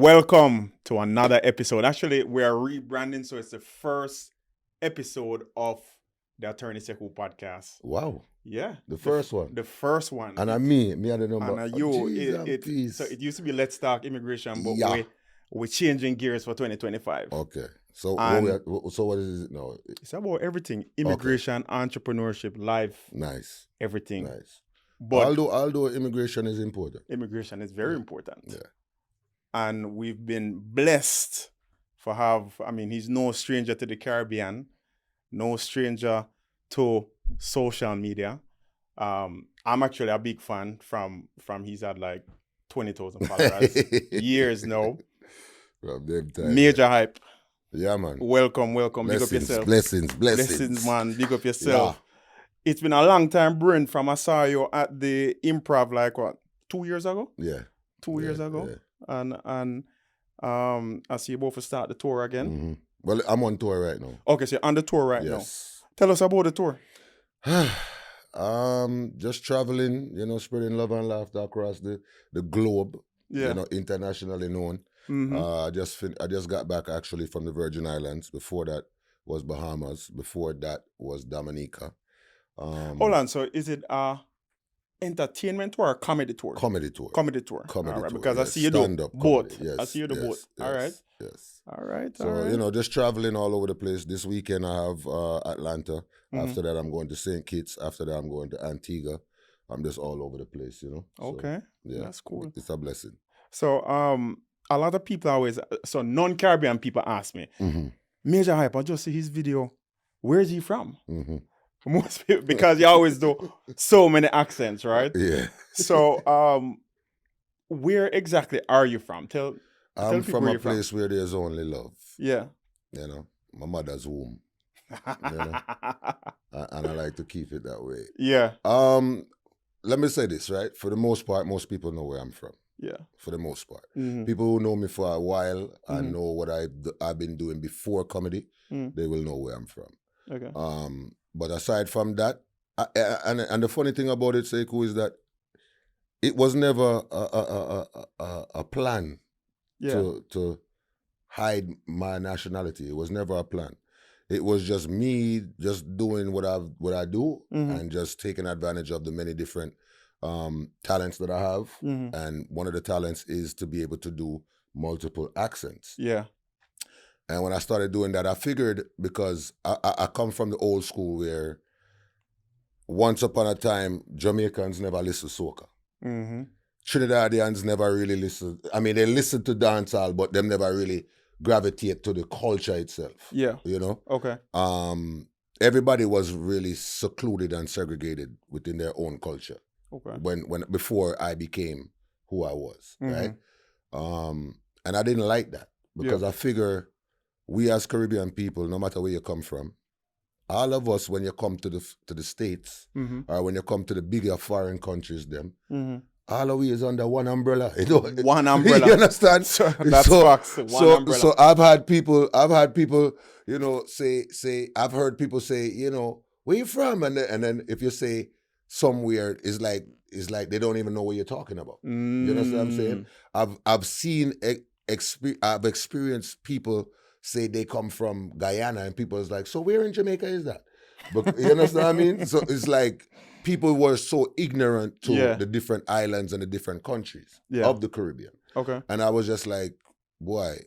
Welcome to another episode. Actually, we are rebranding, so it's the first episode of the Attorney Sekou Podcast. Wow. Yeah. The first one. The first one. And me are the number. And so it used to be Let's Talk Immigration, but we're changing gears for 2025. Okay. So what is it now? It's about everything. Immigration, entrepreneurship, life. Nice. Everything. Nice. But although immigration is important. Immigration is very important. Yeah. And we've been blessed he's no stranger to the Caribbean, no stranger to social media. I'm actually a big fan from he's had like 20,000 followers years now. Majah Hype. Yeah, man. Welcome. Blessings, big up yourself. Blessings, man. Big up yourself. Yeah. It's been a long time brewing from I saw you at the Improv 2 years ago? Yeah. 2 years ago. Yeah. And I see you both start the tour again. Mm-hmm. Well, I'm on tour right now. Okay, so you're on the tour right now. Tell us about the tour. Just traveling, spreading love and laughter across the globe. Yeah. Internationally known. Mm-hmm. I just got back actually from the Virgin Islands. Before that was Bahamas. Before that was Dominica. Hold on, so is it entertainment tour or comedy tour? Comedy tour. All right, because I see you do both. Yes, I see you do both. All right. Yes. All right. So, just traveling all over the place. This weekend I have Atlanta. Mm-hmm. After that I'm going to St. Kitts. After that I'm going to Antigua. I'm just all over the place, Okay. So, yeah. That's cool. It's a blessing. So, a lot of people non-Caribbean people ask me, mm-hmm. Majah Hype, I just see his video. Where is he from? Mm-hmm. Most people, because you always do so many accents, right? Yeah. So, where exactly are you from? I'm from a place where there's only love. Yeah. My mother's womb. And I like to keep it that way. Yeah. Let me say this, right? For the most part, most people know where I'm from. Yeah. For the most part. Mm-hmm. People who know me for a while mm-hmm. and know what I've been doing before comedy, they will know where I'm from. Okay. But aside from that, and the funny thing about it, Sekou, is that it was never a plan to hide my nationality. It was never a plan. It was just me just doing what I do mm-hmm. and just taking advantage of the many different talents that I have. Mm-hmm. And one of the talents is to be able to do multiple accents. Yeah. And when I started doing that, I figured, because I come from the old school where once upon a time, Jamaicans never listened to soca. Mm-hmm. Trinidadians never really listened. I mean, they listened to dancehall, but them never really gravitate to the culture itself. Yeah. Okay. Everybody was really secluded and segregated within their own culture. Okay. Before I became who I was, mm-hmm. right? And I didn't like that, because I figure we as Caribbean people, no matter where you come from, all of us, when you come to the States, mm-hmm. or when you come to the bigger foreign countries, mm-hmm. all of we is under one umbrella. One umbrella. You understand? That's facts. One umbrella. So I've had people, say, I've heard people say, where you from? And then if you say somewhere, it's like they don't even know what you're talking about. You understand what I'm saying? I've experienced people say they come from Guyana, and people is like, so where in Jamaica is that? But you understand what I mean? So it's like people were so ignorant to the different islands and the different countries of the Caribbean. Okay. And I was just like, boy,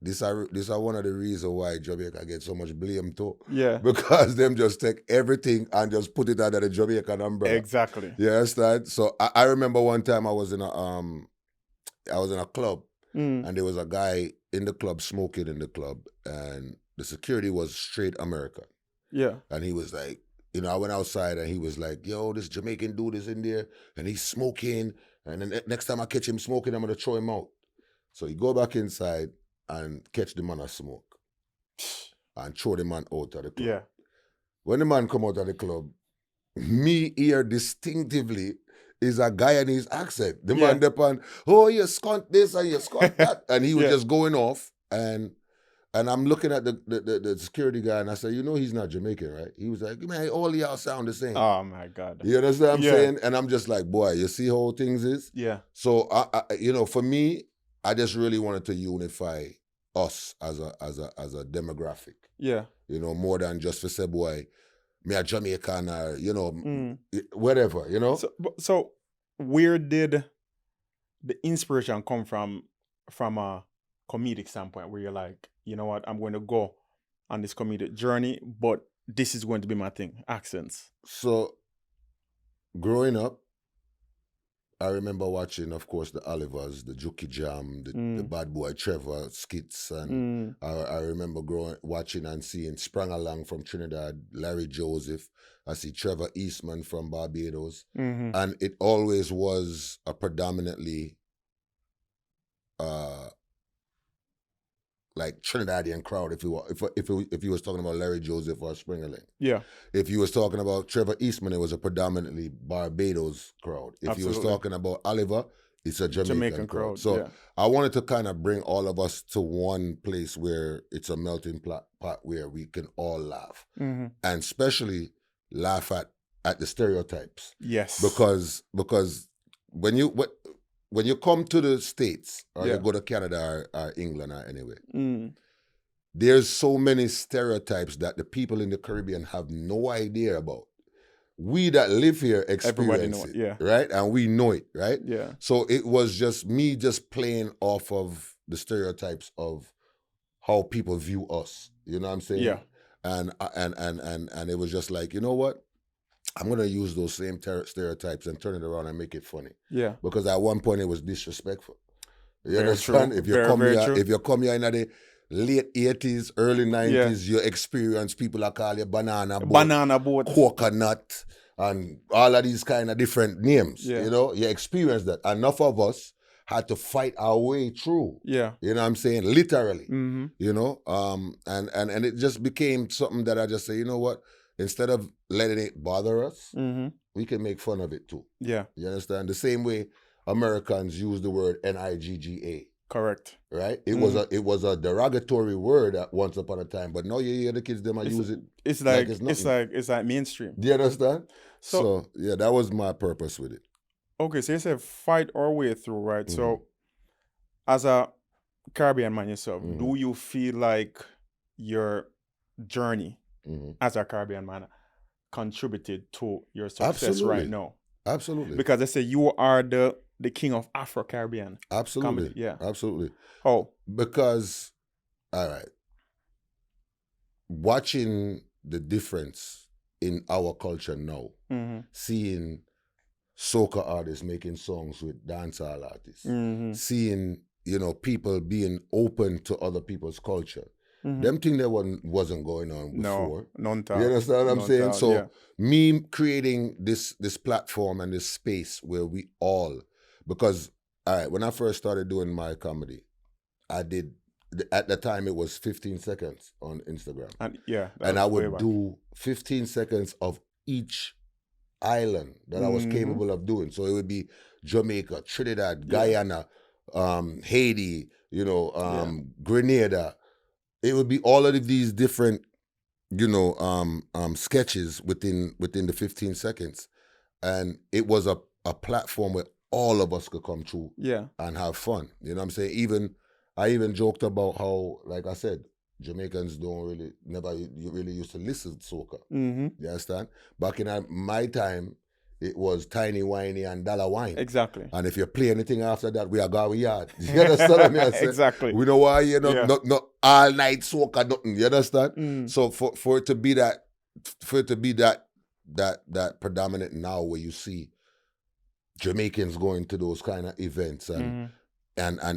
this are one of the reasons why Jamaica gets so much blame too. Yeah. Because them just take everything and just put it under the Jamaican umbrella. Exactly. You understand? So I remember one time I was in a club, and there was a guy in the club smoking in the club, and the security was straight American. Yeah. And he was like, I went outside and he was like, yo, this Jamaican dude is in there and he's smoking. And then next time I catch him smoking, I'm going to throw him out. So he go back inside and catch the man a smoke and throw the man out of the club. Yeah. When the man come out of the club, me hear distinctively is a Guyanese accent. The man depend, oh, you scunt this and you scunt that. And he was just going off. And I'm looking at the security guy, and I said, he's not Jamaican, right? He was like, man, all y'all sound the same. Oh, my God. You understand what I'm saying? And I'm just like, boy, you see how things is? Yeah. So, for me, I just really wanted to unify us as a demographic. Yeah. You know, more than just for say boy, me a Jamaican or, you know, Mm. whatever, you know? So where did the inspiration come from a comedic standpoint, where you're like, you know what, I'm going to go on this comedic journey, but this is going to be my thing, accents. So growing up, I remember watching, of course, the Olivers, the Juki Jam, the Bad Boy Trevor skits, and I remember watching and seeing Sprang Along from Trinidad, Larry Joseph. I see Trevor Eastman from Barbados, and it always was a predominantly like Trinidadian crowd. If you was talking about Larry Joseph or Springerling, Yeah. If you was talking about Trevor Eastman, it was a predominantly Barbados crowd. If Absolutely. you was talking about Oliver, it's a Jamaican crowd. So yeah. I wanted to kind of bring all of us to one place where it's a melting pot where we can all laugh, and especially laugh at the stereotypes. Yes. Because when you come to the States or Yeah. you go to Canada or England or anywhere, there's so many stereotypes that the people in the Caribbean have no idea about. We that live here experience it, yeah. right? And we know it, right? Yeah. So it was just me just playing off of the stereotypes of how people view us. You know what I'm saying? Yeah. And it was just like, you know what? I'm gonna use those same stereotypes and turn it around and make it funny. Yeah. Because at one point it was disrespectful. You Very understand? true. If you Very, come very here, true. if you come here in the late 80s, early 90s, you experience people that call you banana boat, coconut, and all of these kind of different names. Yeah. You know, you experience that. Enough of us had to fight our way through. Yeah. You know what I'm saying? Literally. Mm-hmm. You know? And it just became something that I just say, you know what? Instead of letting it bother us, we can make fun of it too. Yeah. You understand? The same way Americans use the word Nigga. Correct. Right? It was a derogatory word at once upon a time, but now you hear the kids them use it. It's like mainstream. Do you understand? So So yeah, that was my purpose with it. okay, so you said fight our way through, right? So as a Caribbean man yourself, do you feel like your journey as a Caribbean man contributed to your success right now? Absolutely. Because they say you are the king of Afro-Caribbean Absolutely. comedy. Yeah. Absolutely. Oh. Because, all right, watching the difference in our culture now, seeing soca artists making songs with dancehall artists, seeing, you know, people being open to other people's culture. Them thing that wasn't going on before. No, none time. You understand what I'm saying? So yeah. me creating this platform and this space where we all, because all right, when I first started doing my comedy, I did at the time it was 15 seconds on Instagram. And I would do 15 seconds of each island that I was capable of doing. So it would be Jamaica, Trinidad, Guyana, Haiti, you know, Grenada. It would be all of these different, you know, sketches within the 15 seconds. And it was a platform where all of us could come through and have fun. You know what I'm saying? I even joked about how, like I said, Jamaicans never really used to listen to soca. You understand? Back in my time, it was Tiny Whiny and Dollar Wine. Exactly. And if you play anything after that, we are going yard. You understand what I mean? Exactly. We know why, you know, not all night soca, nothing. You understand? So for it to be that predominant now, where you see Jamaicans going to those kind of events and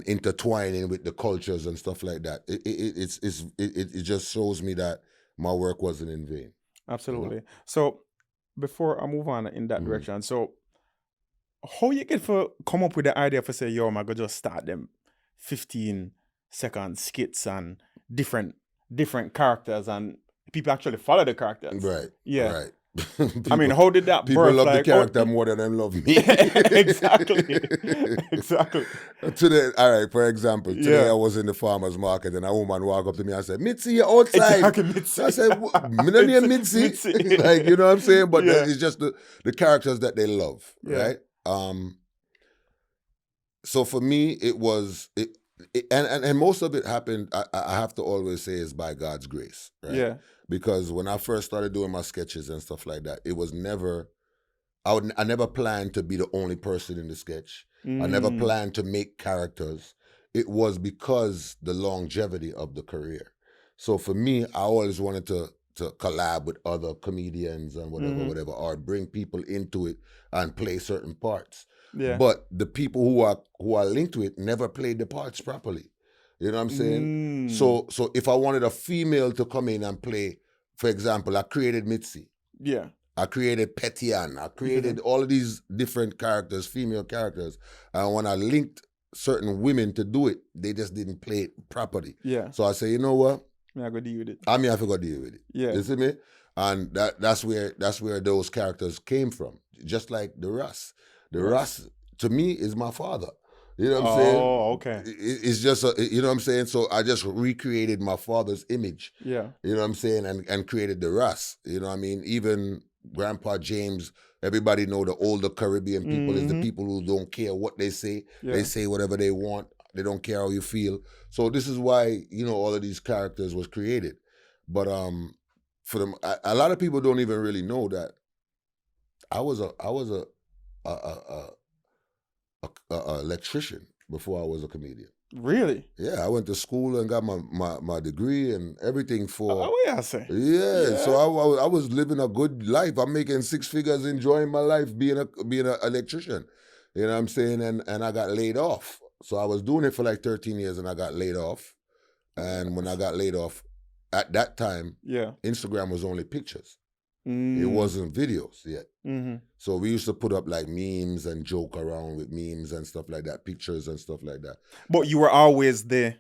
intertwining with the cultures and stuff like that, it just shows me that my work wasn't in vain. Absolutely. You know? So before I move on in that direction, so how you get for come up with the idea for say, yo, I'm gonna just start them 15-second skits and different characters, and people actually follow the characters. Right. Yeah. Right. I mean, how did that people birth? Love the character more than they love me. Exactly. Today, all right, for example, today I was in the farmer's market and a woman walked up to me and said, Mitzi, you're outside. Exactly, Mitzi. I said, me don't name Mitzi. Like, you know what I'm saying? But it's just the characters that they love, right? So for me, and most of it happened, I have to always say, is by God's grace, right? Yeah. Because when I first started doing my sketches and stuff like that, it was never, I never planned to be the only person in the sketch. I never planned to make characters. It was because the longevity of the career. So for me, I always wanted to collab with other comedians and whatever, or bring people into it and play certain parts. Yeah. But the people who are linked to it never played the parts properly. You know what I'm saying? So if I wanted a female to come in and play, for example, I created Mitzi. Yeah. I created Petian. I created all of these different characters, female characters. And when I linked certain women to do it, they just didn't play it properly. Yeah. So I say, you know what? I gotta deal with it. I mean, I forgot to deal with it. Yeah. You see me? And that's where those characters came from. Just like the Russ. The Russ, to me, is my father. You know what I'm saying? Oh, okay. It's just, you know what I'm saying? So I just recreated my father's image. Yeah. You know what I'm saying? And created the Russ. You know what I mean? Even Grandpa James, everybody know the older Caribbean people is the people who don't care what they say. Yeah. They say whatever they want. They don't care how you feel. So this is why, you know, all of these characters was created. But for them, a lot of people don't even really know that I was a electrician before I was a comedian. Really? Yeah, I went to school and got my degree and everything for. Oh, yeah, I say. Yeah, so I was living a good life. I'm making 6 figures, enjoying my life, being an electrician. You know what I'm saying? And I got laid off. So I was doing it for like 13 years and I got laid off. And when I got laid off, at that time, Instagram was only pictures. It wasn't videos yet. So we used to put up like memes and joke around with memes and stuff like that, pictures and stuff like that. But you were always the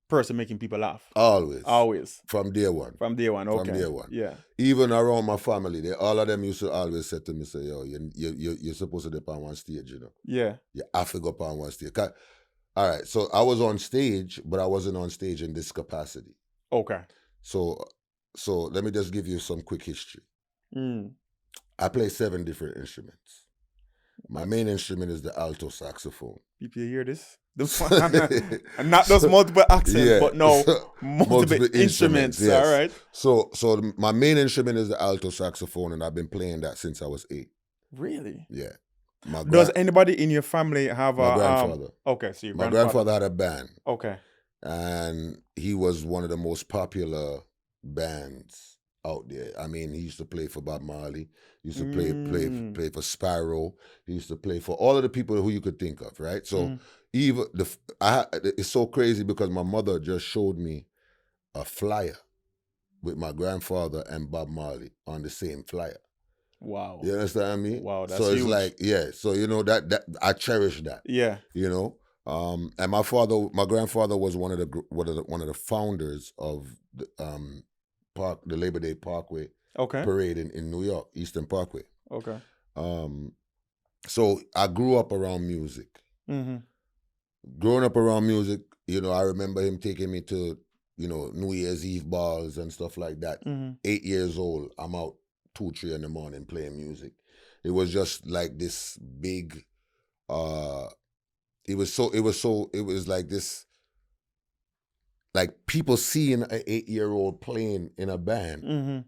person making people laugh. Always. Always. From day one. From day one, okay. From day one. Yeah. Even around my family, all of them used to always say to me, say, yo, you're supposed to be on one stage, you know. Yeah. You have to go up on one stage. All right, so I was on stage, but I wasn't on stage in this capacity. Okay. So let me just give you some quick history. I play 7 different instruments. My main instrument is the alto saxophone. People hear this? And not those multiple accents, but no, multiple instruments. Yes. All right. So my main instrument is the alto saxophone, and I've been playing that since I was 8. Really? Yeah. Does anybody in your family have my grandfather? Okay, so my grandfather had a band. Okay. And he was one of the most popular bands out there. I mean, he used to play for Bob Marley. He used to play for Sparrow. He used to play for all of the people who you could think of, right? So even it's so crazy because my mother just showed me a flyer with my grandfather and Bob Marley on the same flyer. Wow. You understand what I mean? Wow, that's so it's huge. like, yeah. So you know that I cherish that. Yeah. You know, and my grandfather was one of the founders of the Labor Day Parkway parade in New York, Eastern Parkway. Okay. So I grew up around music. Growing up around music, you know, I remember him taking me to, you know, New Year's Eve balls and stuff like that. 8 years old, I'm out 2, 3 in the morning playing music. It was just like this big. It was like this. Like people seeing an 8-year-old playing in a band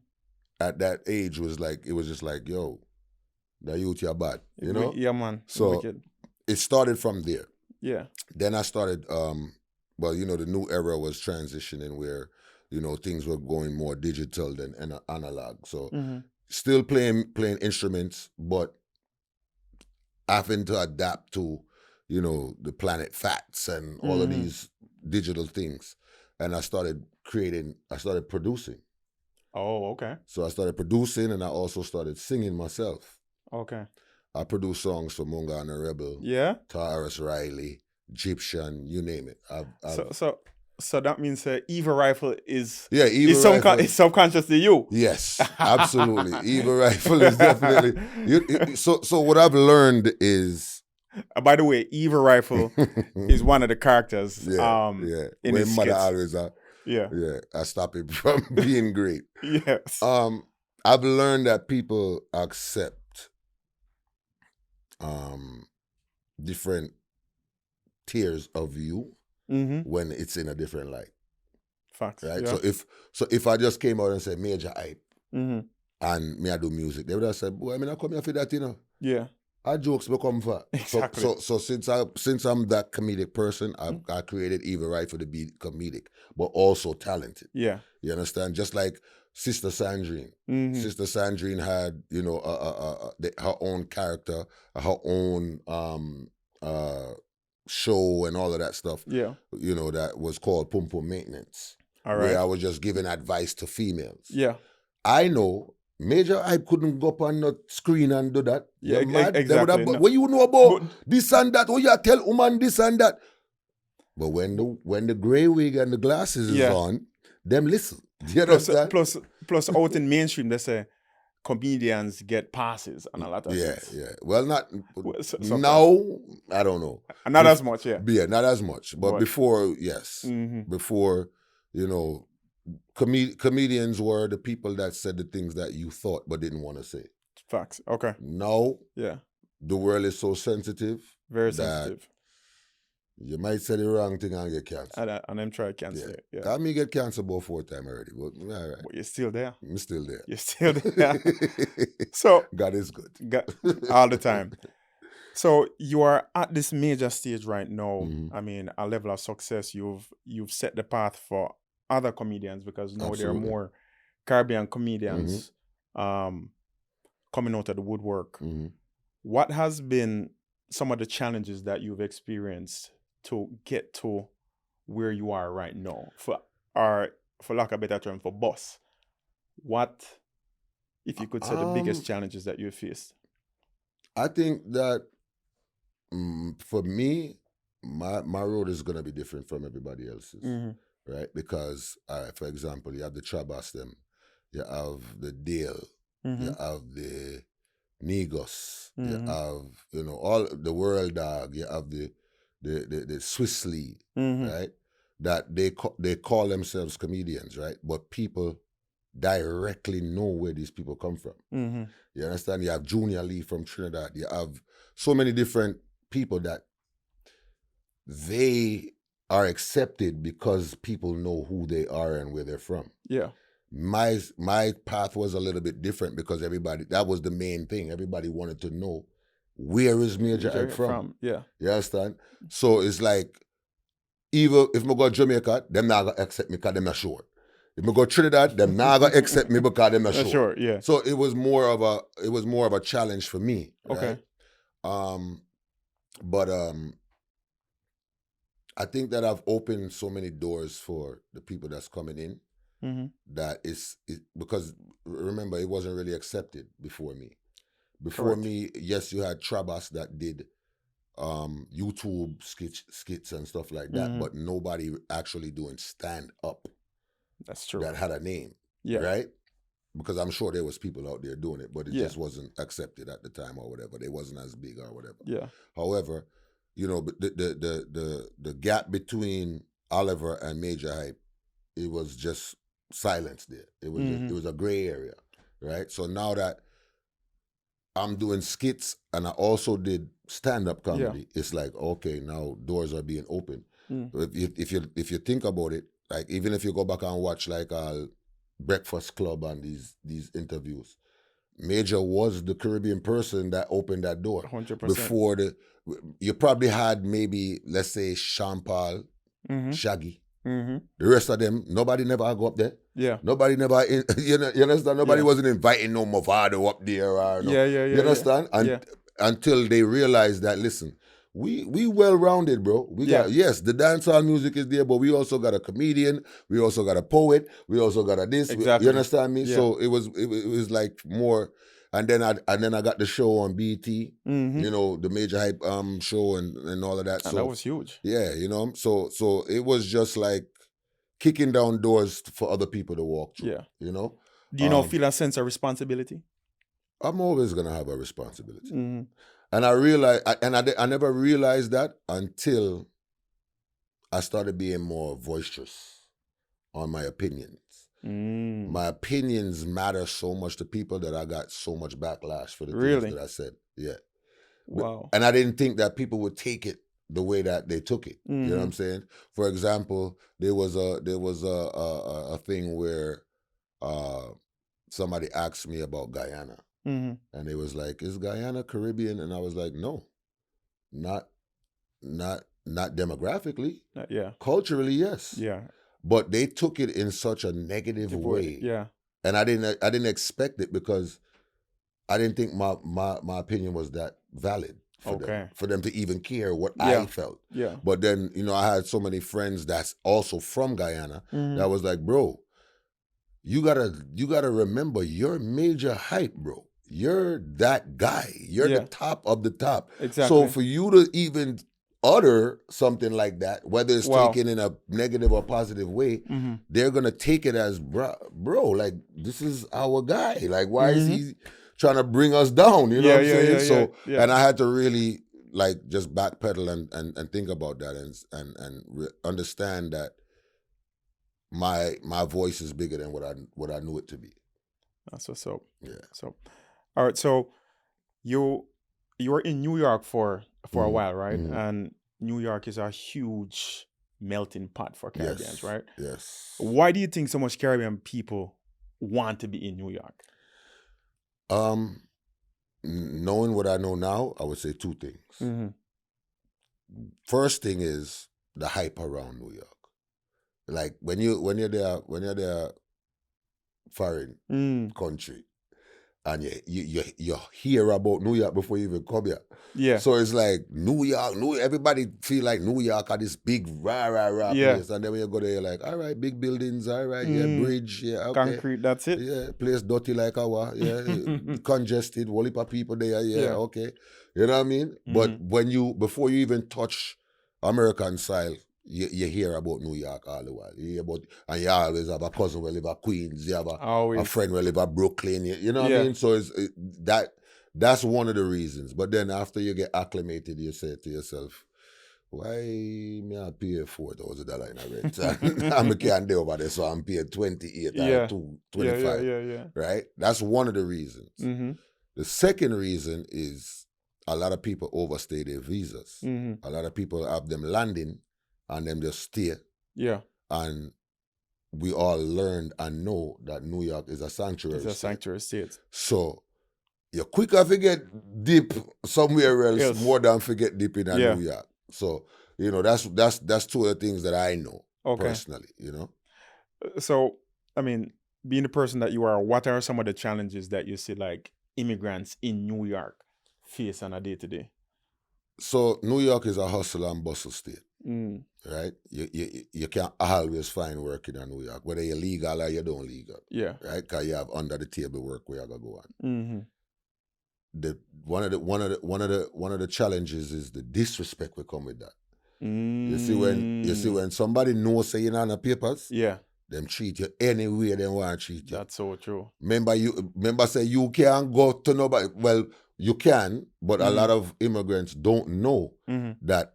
at that age was just like, yo, the youth you're bad, you know? Yeah, man. So it started from there. Yeah. Then I started, well, you know, the new era was transitioning where, you know, things were going more digital than analog. So still playing instruments, but having to adapt to, you know, the Planet Fats and all of these digital things. And I started producing. Oh, okay. So I started producing and I also started singing myself. Okay. I produced songs for Munga and the Rebel. Yeah. Taurus Riley, Egyptian, you name it. So that means Eva Rifle is Rifle. Is subconscious to you. Yes, absolutely. Eva Rifle is definitely. So what I've learned is. By the way, Eva Rifle is one of the characters. Yeah. In when his mother skits. always I stop it from being great. Yes. I've learned that people accept different tiers of you when it's in a different light, Facts. right? Yeah. So if I just came out and said Majah Hype Mm-hmm. and me I do music, they would have said, boy, I mean I come here for that, you know. Yeah. Our jokes become for. Exactly. So since I'm that comedic person, I created Evil Right for the be comedic, but also talented. Yeah. You understand? Just like Sister Sandrine. Mm-hmm. Sister Sandrine had, you know, her own character, her own show and all of that stuff. Yeah. You know, that was called Pum Pum Maintenance. All Where right. I was just giving advice to females. Yeah. I know Majah Hype couldn't go up on the screen and do that. Yeah, You're mad. exactly. They would have, No. what you know about But- this and that? What you tell woman this and that? But when the grey wig and the glasses is on, them listen. Do you understand? Plus out in mainstream, they say comedians get passes and a lot of things. Yeah. Well, not Sometimes. now. I don't know. Not as much, yeah. Yeah, not as much. But before, yes. Mm-hmm. Before, you know, comedians were the people that said the things that you thought but didn't want to say. Facts. Okay. Now, Yeah. the world is so sensitive. Very that sensitive. You might say the wrong thing and get canceled. And I'm trying to cancel it. Yeah. I me get canceled about 4 times already, but all right. But you're still there. I'm still there. You're still there. So God is good. all the time. So you are at this major stage right now. Mhm. I mean, a level of success. You've set the path for other comedians because now there are Absolutely. more Caribbean comedians coming out of the woodwork. Mhm. What has been some of the challenges that you've experienced to get to where you are right now? For lack of a better term, for boss. What, if you could say, the biggest challenges that you faced? I think that for me, my road is gonna be different from everybody else's, right? Because, for example, you have the Trabas them, you have the Dale, you have the Negos, you have, you know, all the World Dog, you have the Swiss Lee, right? That they call themselves comedians, right? But people directly know where these people come from. You understand? You have Junior Lee from Trinidad. You have so many different people that they are accepted because people know who they are and where they're from. Yeah. My path was a little bit different because that was the main thing. Everybody wanted to know, where is Majah Hype from? Yeah. You understand? So it's like, even if I go to Jamaica, them not gonna accept me because them not sure. If I go to Trinidad, them not gonna accept me because them not sure. Yeah. So it was more of a challenge for me. Okay. Right? But I think that I've opened so many doors for the people that's coming in. That is because remember, it wasn't really accepted before me. Before me, yes, you had Trabas that did YouTube skits and stuff like that, but nobody actually doing stand up. That's true. That had a name, right? Because I'm sure there was people out there doing it, but it just wasn't accepted at the time or whatever. They wasn't as big or whatever. Yeah. However, you know, the gap between Oliver and Majah Hype, it was just silence there. It was it was a gray area, right? So now that I'm doing skits and I also did stand-up comedy, it's like, okay, now doors are being opened. If you think about it, like even if you go back and watch like Breakfast Club and these interviews, Majah was the Caribbean person that opened that door. 100%. Before you probably had maybe, let's say, Sean Paul, Shaggy. The rest of them, nobody never go up there. Yeah. Nobody never, you understand? Nobody wasn't inviting no Movado up there. Or no, you understand? Until they realized that, listen, we well-rounded, bro. We got, yes, the dancehall music is there, but we also got a comedian, we also got a poet, we also got a this. Exactly. You understand me? Yeah. So it was like more, and then I got the show on BT, you know, the Majah Hype show and all of that. And so that was huge. Yeah, you know, so it was just like kicking down doors for other people to walk through. Yeah. You know? Do you feel a sense of responsibility? I'm always gonna have a responsibility. And I realized, I never realized that until I started being more boisterous on my opinions. My opinions matter so much to people that I got so much backlash for the things that I said. Yeah. Wow. And I didn't think that people would take it the way that they took it. You know what I'm saying? For example, there was a thing where somebody asked me about Guyana, and they was like, "Is Guyana Caribbean?" And I was like, "No, not demographically. Yeah. Culturally, yes. Yeah. But they took it in such a negative way. Yeah. And I didn't expect it because I didn't think my opinion was that valid for them to even care what I felt. Yeah. But then, I had so many friends that's also from Guyana that was like, bro, you gotta remember you're Majah Hype, bro. You're that guy. You're the top of the top. Exactly. So for you to even utter something like that, whether it's taken in a negative or positive way, they're gonna take it as bro, like this is our guy. Like why is he trying to bring us down? You know what I'm saying? And I had to really like just backpedal and think about that and understand that my voice is bigger than what I knew it to be. That's what's up. Yeah. So, all right. So you were in New York for a while, right? And New York is a huge melting pot for Caribbeans, right? Yes. Why do you think so much Caribbean people want to be in New York? Knowing what I know now, I would say two things. First thing is the hype around New York. Like when you're there foreign country, and you hear about New York before you even come here. Yeah. So it's like New York, everybody feel like New York are this big rah place. And then when you go there, you're like, all right, big buildings, all right, bridge, okay. Concrete, that's it. Yeah, place dirty like our, congested, whole heap of people there, okay. You know what I mean? But before you even touch American style, you hear about New York all the while. You hear about, and you always have a cousin who live at Queens. You have a friend who live at Brooklyn. You know what I mean? So that's one of the reasons. But then after you get acclimated, you say to yourself, why me I pay $4,000 in a rent? I can't do over there, so I'm paying 28 or 25. Yeah. Right? That's one of the reasons. The second reason is a lot of people overstay their visas. A lot of people have them landing and them just stay. Yeah. And we all learned and know that New York is a sanctuary state. It's a sanctuary state. So you're quicker forget dip somewhere else more than forget dip in New York. So, that's two of the things that I know personally, So, I mean, being the person that you are, what are some of the challenges that you see like immigrants in New York face on a day-to-day? So New York is a hustle and bustle state. Right? You can't always find work in New York, whether you're legal or you don't legal. Yeah. Right? Because you have under the table work where you gotta go on. One of the challenges is the disrespect will come with that. You see when somebody knows say you're on the papers, them treat you any way they want to treat you. That's so true. Remember say you can't go to nobody. Well, you can, but a lot of immigrants don't know that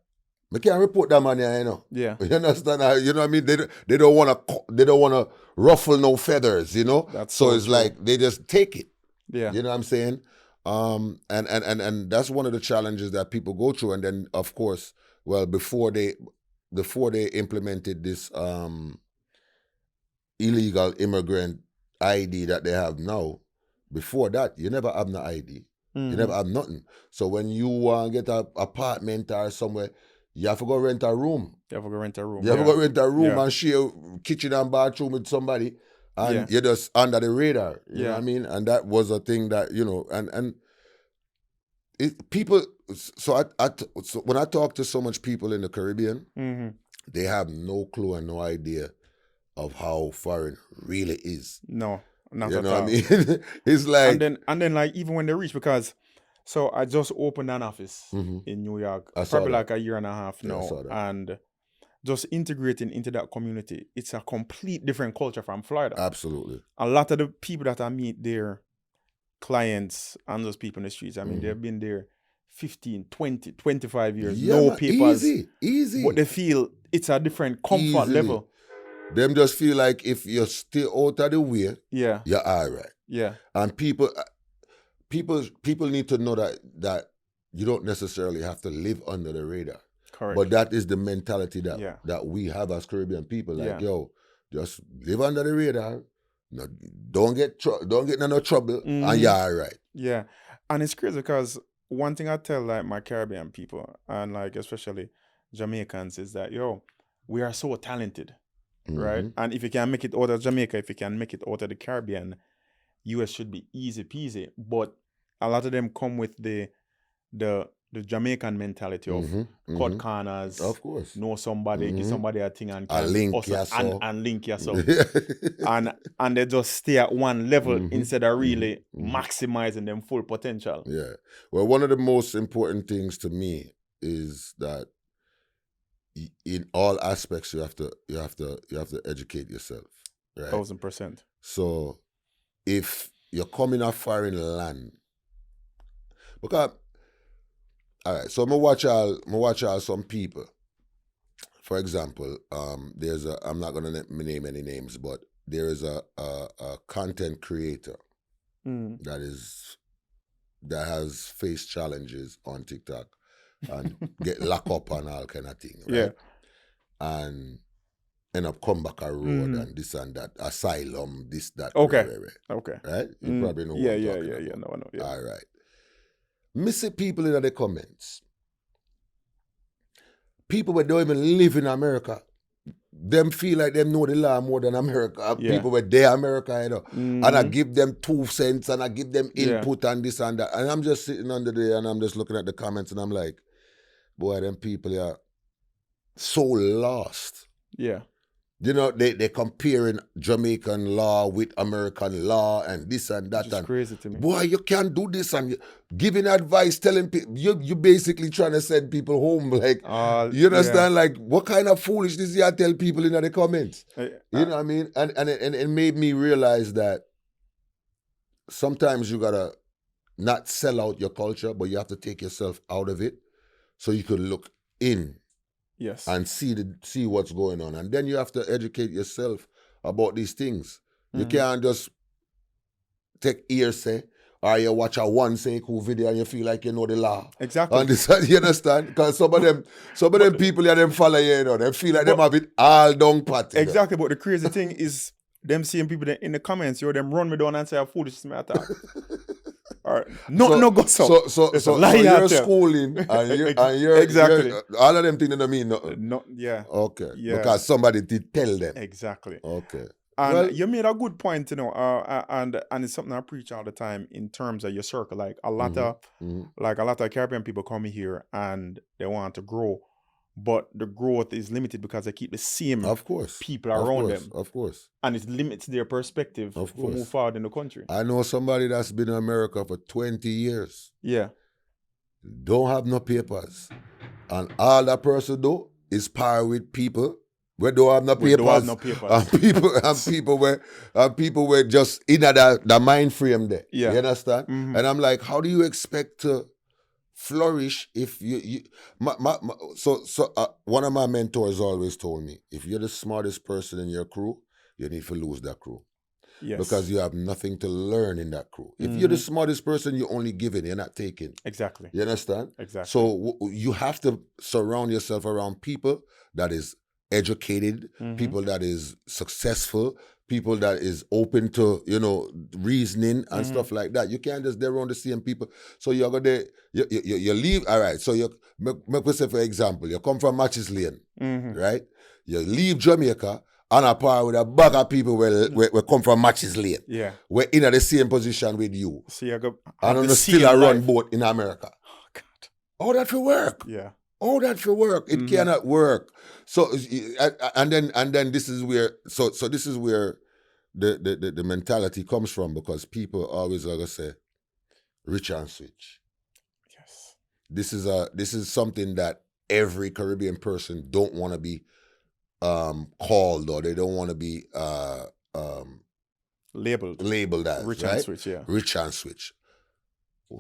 I can't report that money, Yeah. You understand? You know what I mean? They don't wanna ruffle no feathers, That's so it's true. Like they just take it. Yeah. You know what I'm saying? And that's one of the challenges that people go through. And then of course, well, before they implemented this illegal immigrant ID that they have now, before that, you never have no ID. You never have nothing. So when you want to get an apartment or somewhere, you have to go rent a room. You have to go rent a room and share kitchen and bathroom with somebody, and you're just under the radar. You know what I mean? And that was a thing that, and people. So so when I talk to so much people in the Caribbean, they have no clue and no idea of how foreign really is. No, not you at know all. what I mean? It's like and then like even when they reach, because so I just opened an office in New York, probably like a year and a half now, and just integrating into that community, it's a complete different culture from Florida. Absolutely. A lot of the people that I meet there, clients and those people in the streets, I mean, they've been there 15, 20, 25 years, no papers. Easy. But they feel it's a different comfort level. Them just feel like if you stay out of the way, you're all right. Yeah. And people need to know that you don't necessarily have to live under the radar. Correct. But that is the mentality that Yeah. that we have as Caribbean people. Like, Yeah. yo, just live under the radar. No, don't get in no trouble, and you're all right. Yeah. And it's crazy because one thing I tell like my Caribbean people and like especially Jamaicans is that, yo, we are so talented, right? And if you can make it out of Jamaica, if you can make it out of the Caribbean, US should be easy peasy. But a lot of them come with the Jamaican mentality of cut corners, Of course. know somebody, give somebody a thing and A can link hustle yourself. and link yourself. and they just stay at one level instead of really maximizing them full potential. Yeah. Well, one of the most important things to me is that in all aspects you have to educate yourself. Right. 1000%. So if you're coming a foreign land, because all right, so I'm gonna watch all some people. For example, there's I'm not gonna name any names, but there is a content creator that has faced challenges on TikTok and get locked up and all kind of thing, right? Yeah. And end up come back a road and this and that, asylum, this, that. Okay. Right? Okay. Right? You probably know Yeah, what I'm yeah, talking yeah, about. yeah. No, I know. Yeah. All right. Me see people in the comments. People that don't even live in America, them feel like them know the law more than America. Yeah. People were there America, you know. And I give them 2 cents and I give them input and this and that. And I'm just sitting under there and I'm just looking at the comments and I'm like, boy, them people are so lost. Yeah. You know, they comparing Jamaican law with American law and this and that. Which is and crazy to me. boy, you can't do this, and giving advice, telling people, you basically trying to send people home. Like, you understand? Yeah. Like, what kind of foolishness you tell people in the comments? You know what I mean? And it made me realize that sometimes you gotta not sell out your culture, but you have to take yourself out of it so you can look in. Yes. And see what's going on. And then you have to educate yourself about these things. You can't just take hearsay or you watch a one Sekou video and you feel like you know the law. Exactly. And this, you understand? Because some of them people that them follow you, know, they feel like them have it all down pat. Exactly. But the crazy thing is them seeing people that in the comments, yo, them run me down and say a foolish matter. All right. No go so. So you're schooling and you're exactly. All of them things don't mean nothing. No, yeah. Okay. Yeah. Because somebody did tell them. Exactly. Okay. And you made a good point, you know, and it's something I preach all the time in terms of your circle. Like a lot of Caribbean people come here and they want to grow, but the growth is limited because they keep the same people around them. Of course. And it limits their perspective to move forward in the country. I know somebody that's been in America for 20 years. Yeah. Don't have no papers. And all that person do is par with people where don't have no papers. And people were just in the mind frame there. Yeah. You understand? Mm-hmm. And I'm like, how do you expect to flourish if one of my mentors always told me, if you're the smartest person in your crew, you need to lose that crew. Yes. Because you have nothing to learn in that crew. If you're the smartest person, you're only giving, you're not taking. Exactly. You understand? Exactly. So you have to surround yourself around people that is educated, people that is successful, people that is open to, you know, reasoning and stuff like that. You can't just be around the same people. So you're gonna you leave. All right. So you make say for example, you come from Matches Lane, right? You leave Jamaica and a par with a bag of people where come from Matches Lane. Yeah. We're in the same position with you. So you go and still a run boat in America. Oh God. Oh, that will work. Yeah. Oh, that will work. It cannot work. So and then this is where this is where the mentality comes from, because people always are gonna say rich and switch. Yes. This is something that every Caribbean person don't want to be called, or they don't want to be labeled as rich, right? And switch, yeah. Rich and switch.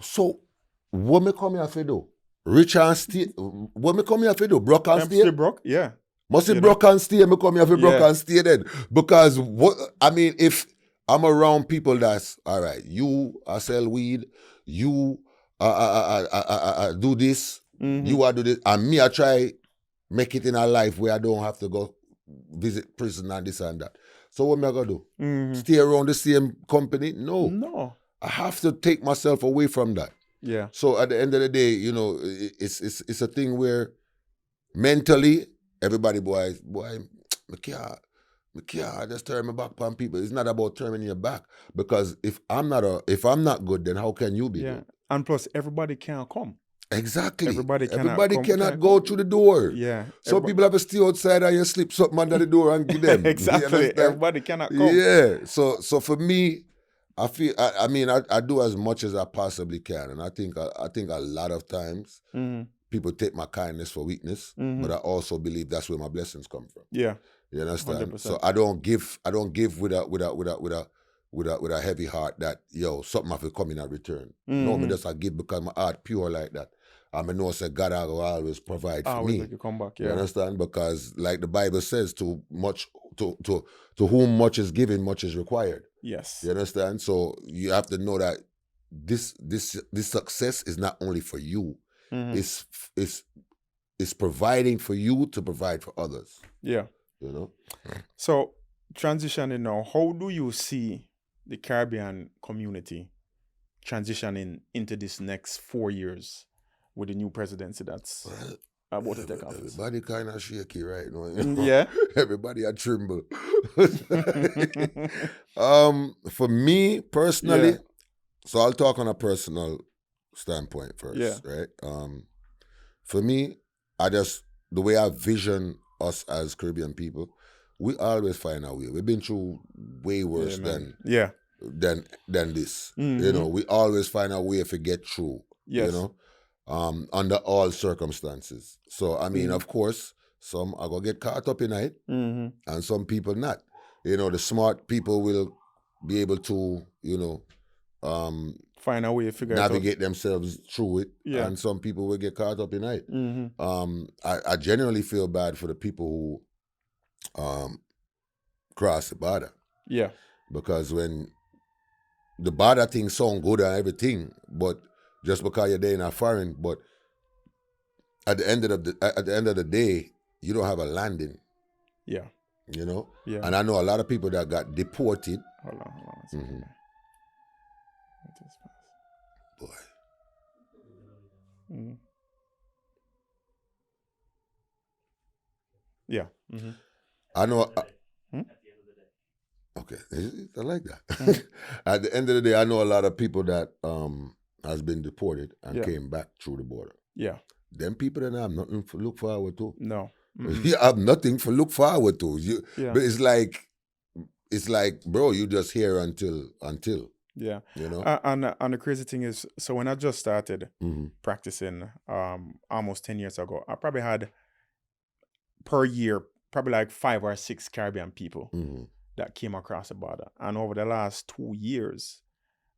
So what me come here for do? Rich and stay. What me come here for do? Broke and stay? Broke, yeah. Must be broke and stay. Me come here for broke and stay then. Because if I'm around people that's all right, you sell weed, you do this, you do this, and me I try make it in a life where I don't have to go visit prison and this and that. So what am I going to do? Stay around the same company? No. I have to take myself away from that. Yeah. So at the end of the day, you know, it's a thing where mentally, everybody, boy, I can't just turn my back on people. It's not about turning your back, because if I'm not good, then how can you be good? And plus, everybody can't come. Exactly. Everybody cannot go through the door. Yeah. So people have to stay outside and you slip something under the door and give them. Exactly. Everybody cannot come. Yeah. So for me, I feel I do as much as I possibly can, and I think a lot of times people take my kindness for weakness, but I also believe that's where my blessings come from. Yeah. You understand? 100%. So I don't give with a heavy heart that something have to come in and return. No, me just I give because my heart pure like that. I know say God will always provide for me. Make you come back. You understand? Because like the Bible says, to whom much is given, much is required. Yes. You understand? So you have to know that this success is not only for you. It's providing for you to provide for others. Yeah. You know? So transitioning now, how do you see the Caribbean community transitioning into this next 4 years with the new presidency that's about to take office? Everybody kind of shaky right now. Yeah. Everybody a tremble. For me personally, so I'll talk on a personal standpoint first, right? For me, the way I vision us as Caribbean people, we always find our way. We've been through way worse than this. You know, we always find our way if we get through. Yes. You know, under all circumstances. So I mean, of course, some are gonna get caught up in it, and some people not. You know, the smart people will be able to, find a way to figure navigate themselves through it, and some people will get caught up in it. I genuinely feel bad for the people who cross the border. Yeah. Because when the border thing sound good and everything, but just because you're there in a foreign, but at the end of the day, you don't have a landing. Yeah. You know? Yeah. And I know a lot of people that got deported. Hold on. Boy. Yeah. I know. Okay, I like that. At the end of the day, I know a lot of people that has been deported and came back through the border. Yeah. Them people that have nothing to look forward to. No. You have nothing to look forward to. But it's like, bro, you just here until. Yeah. You know? And the crazy thing is, so when I just started practicing almost 10 years ago, I probably had per year probably like 5 or 6 Caribbean people that came across the border. And over the last 2 years,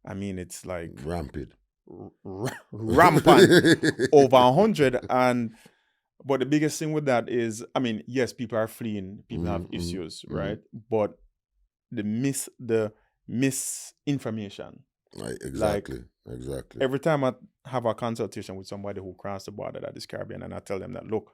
I mean, it's like rampant over 100. But the biggest thing with that is, I mean, yes, people are fleeing, people have issues, right? But the misinformation. Right, exactly. Every time I have a consultation with somebody who crossed the border that is Caribbean, and I tell them that, look,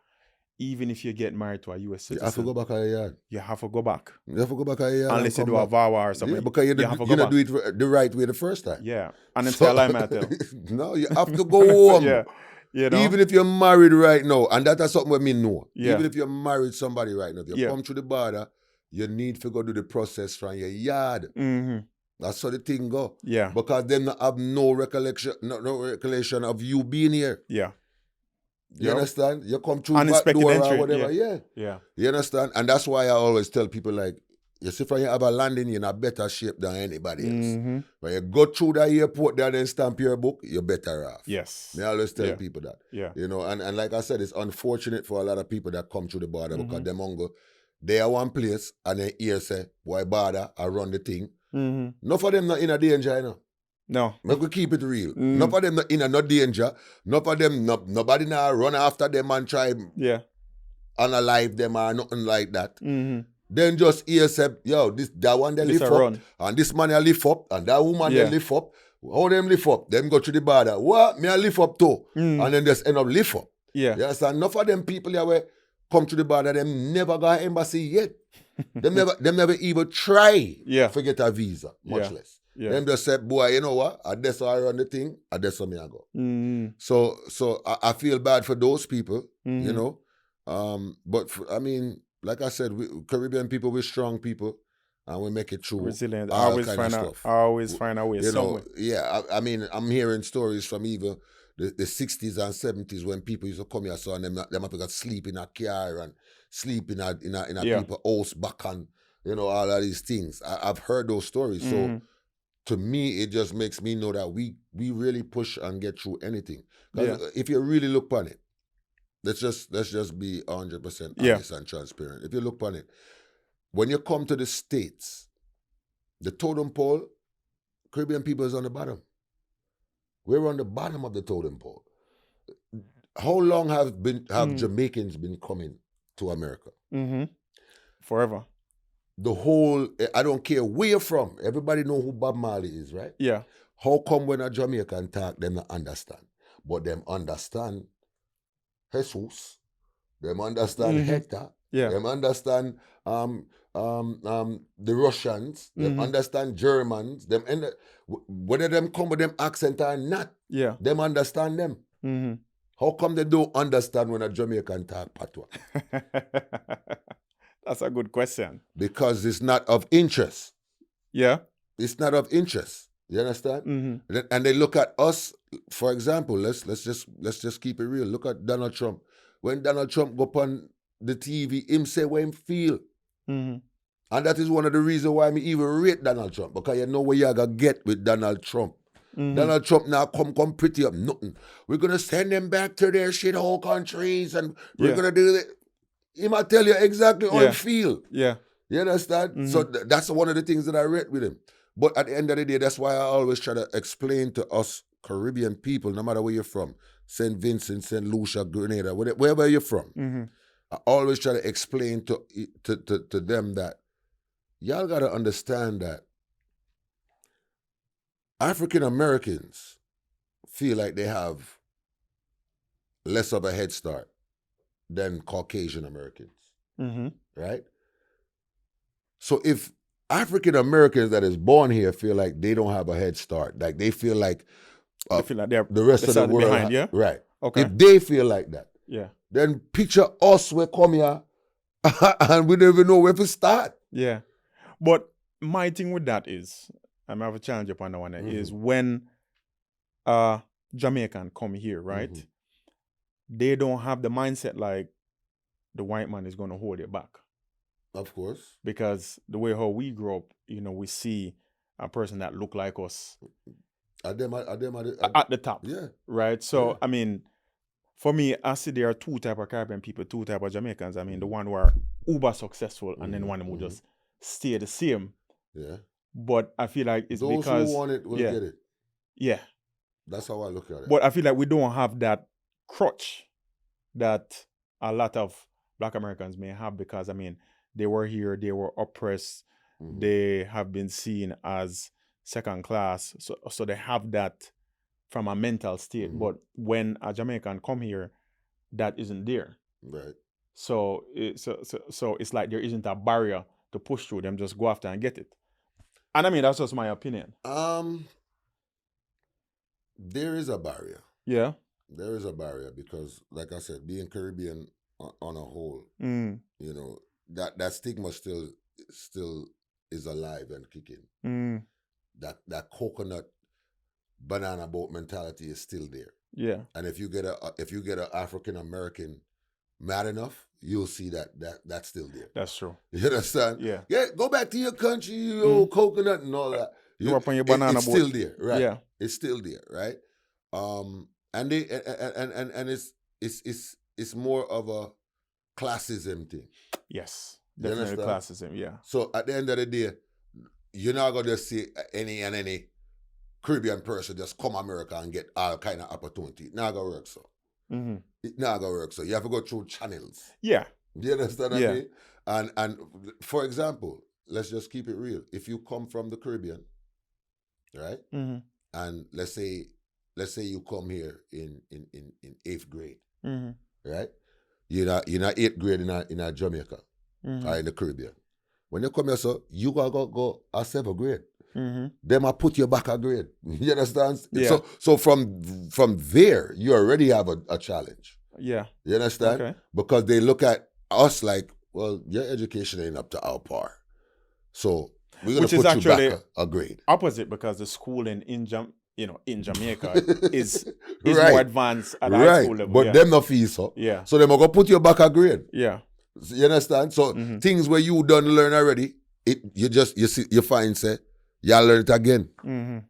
even if you get married to a U.S. citizen, you have to go back to your yard. You have to go back. You have to go back to your yard. Unless you do a vow or something. Yeah, because you don't do it the right way the first time. Yeah. And then say a lie, I tell. No, you have to go home. Yeah. You know? Even if you're married right now, and that's something what me know. Yeah. Even if you're married somebody right now, if you come through the border, you need to go do the process from your yard. That's how the thing go. Yeah. Because them not have no recollection of you being here. Yeah. You understand? You come through the back door or whatever. Yeah. You understand? And that's why I always tell people, like, you see, if you have a landing, you're in a better shape than anybody else. When you go through the airport there and stamp your book, you're better off. Yes. I always tell people that. Yeah. You know, and like I said, it's unfortunate for a lot of people that come through the border because them go, they are one place and then here say, why border? I run the thing. None of them not in a danger, you know. No. We could keep it real. None of them not in a no danger. None of them, nobody now run after them and try unalive them or nothing like that. Then just hear say, yo, that one they lift up, and this man they lift up, and that woman they lift up. How them lift up? Them go to the border. What? Me I lift up too. And then just end up lift up. Yeah. You understand? Enough of them people here where come to the border, them never got an embassy yet. them never even try to get a visa, much less. Yeah. Them just said, boy, you know what? I just I run the thing, I just me I go. Mm-hmm. So I feel bad for those people, Mm-hmm. you know. But I mean, like I said, Caribbean people, we're strong people, and we make it through. Resilient. I always find a way. You somewhere. know, yeah. I mean, I'm hearing stories from even the 60s and 70s when people used to come here, so and them have to sleep in a car and sleep in a people's house back and, you know, all of these things. I've heard those stories. Mm-hmm. So to me, it just makes me know that we really push and get through anything. Because if you really look on it, let's just be 100% honest and transparent. If you look on it, when you come to the States, the totem pole, Caribbean people is on the bottom. We're on the bottom of the totem pole. How long have Jamaicans been coming to America? Mm-hmm. Forever. The whole, I don't care where you're from, everybody know who Bob Marley is, right? Yeah. How come when a Jamaican talk, them not understand? But them understand Jesus, them understand Hector, them understand the Russians, them understand Germans, whether them come with them accent or not, them understand them. Mm-hmm. How come they don't understand when a Jamaican talk patois? That's a good question. Because it's not of interest. Yeah. It's not of interest. You understand? Mm-hmm. And they look at us, for example, let's just keep it real. Look at Donald Trump. When Donald Trump go on the TV, him say what him feel. Mm-hmm. And that is one of the reasons why me even rate Donald Trump. Because you know what you're going to get with Donald Trump. Mm-hmm. Donald Trump now come pretty up nothing. We're going to send them back to their shithole countries and we're going to do it. He might tell you exactly how he feel. Yeah. You understand? Mm-hmm. So that's one of the things that I read with him. But at the end of the day, that's why I always try to explain to us Caribbean people, no matter where you're from, St. Vincent, St. Lucia, Grenada, wherever you're from, I always try to explain to them that y'all got to understand that African Americans feel like they have less of a head start than Caucasian Americans, right? So if African Americans that is born here feel like they don't have a head start, like they feel like they're the rest of the world behind, right? Okay. If they feel like that, then picture us we come here and we don't even know where to start. Yeah, but my thing with that is, I have a challenge upon that one. Is when Jamaican come here, right? They don't have the mindset like the white man is going to hold it back. Of course. Because the way how we grew up, you know, we see a person that look like us at the top. Yeah. Right? So, I mean, for me, I see there are two type of Caribbean people, two type of Jamaicans. I mean, the one who are uber successful and then one who just stay the same. Yeah. But I feel like it's those because... Those who want it will get it. Yeah. That's how I look at it. But I feel like we don't have that crutch that a lot of Black Americans may have because, I mean, they were here, they were oppressed, they have been seen as second class. So they have that from a mental state. But when a Jamaican come here, that isn't there. Right. So it's like there isn't a barrier to push through. Them just go after and get it. And I mean, that's just my opinion. There is a barrier. Yeah. There is a barrier because, like I said, being Caribbean on a whole, you know, that stigma still is alive and kicking. That coconut banana boat mentality is still there. Yeah. And if you get a African American mad enough, you'll see that's still there. That's true. You understand? Yeah. Yeah. Go back to your country, you old coconut and all that. You up on your banana boat. It's still there, right? Yeah. It's still there, right? And they and it's more of a classism thing. Yes, definitely classism. Yeah. So at the end of the day, you're not gonna see any Caribbean person just come America and get all kind of opportunity. It not gonna work so. It not gonna work so. You have to go through channels. Yeah. Do you understand what I mean? And for example, let's just keep it real. If you come from the Caribbean, right? And let's say you come here in 8th grade, right? you're not 8th grade in a Jamaica or in the Caribbean. When you come here, so you gotta go a 7th grade. Them I put you back a grade. You understand? Yeah. So from there, you already have a challenge. Yeah. You understand? Okay. Because they look at us like, well, your education ain't up to our par. So we're gonna put you back a grade. Opposite, because the schooling in Jamaica is more advanced at high school level. But them no feel so. Yeah. So them are gonna put you back a grade. Yeah. You understand? So things where you done learn already, you find say you learn it again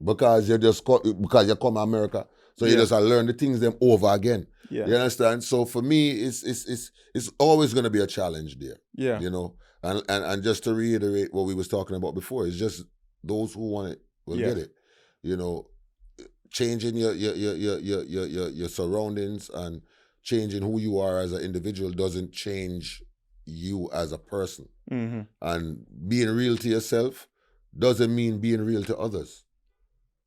because because you come to America, so you just learn the things them over again. Yeah. You understand? So for me, it's always gonna be a challenge there. Yeah. You know, and just to reiterate what we was talking about before, it's just those who want it will get it. You know, changing your surroundings and changing who you are as an individual doesn't change you as a person. And being real to yourself doesn't mean being real to others.